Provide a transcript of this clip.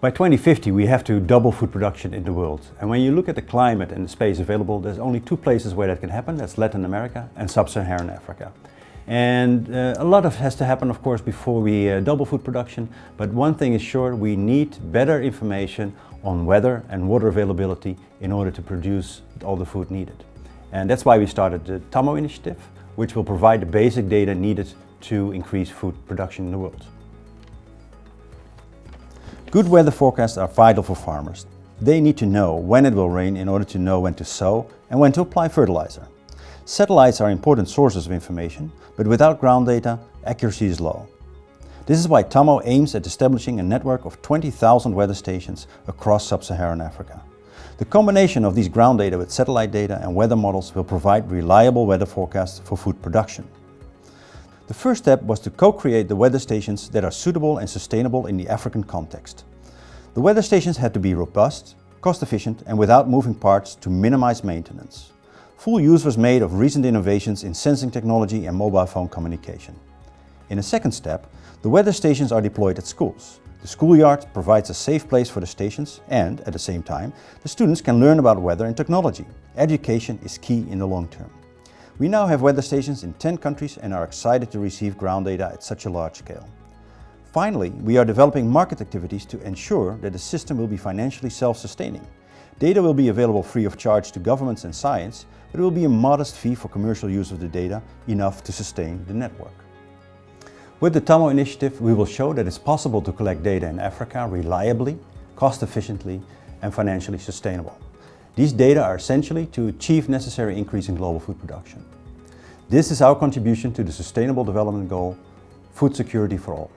By 2050 we have to double food production in the world, and when you look at the climate and the space available, there's only two places where that can happen. That's Latin America and sub-Saharan Africa. And a lot has to happen, of course, before we double food production, but one thing is sure: we need better information on weather and water availability in order to produce all the food needed. And that's why we started the TAMO initiative, which will provide the basic data needed to increase food production in the world. Good weather forecasts are vital for farmers. They need to know when it will rain in order to know when to sow and when to apply fertilizer. Satellites are important sources of information, but without ground data, accuracy is low. This is why TAMO aims at establishing a network of 20,000 weather stations across sub-Saharan Africa. The combination of these ground data with satellite data and weather models will provide reliable weather forecasts for food production. The first step was to co-create the weather stations that are suitable and sustainable in the African context. The weather stations had to be robust, cost-efficient and without moving parts to minimize maintenance. Full use was made of recent innovations in sensing technology and mobile phone communication. In a second step, the weather stations are deployed at schools. The schoolyard provides a safe place for the stations and, at the same time, the students can learn about weather and technology. Education is key in the long term. We now have weather stations in 10 countries and are excited to receive ground data at such a large scale. Finally, we are developing market activities to ensure that the system will be financially self-sustaining. Data will be available free of charge to governments and science, but it will be a modest fee for commercial use of the data, enough to sustain the network. With the TAMO initiative, we will show that it's possible to collect data in Africa reliably, cost-efficiently and financially sustainable. These data are essentially to achieve necessary increase in global food production. This is our contribution to the Sustainable Development Goal, food security for all.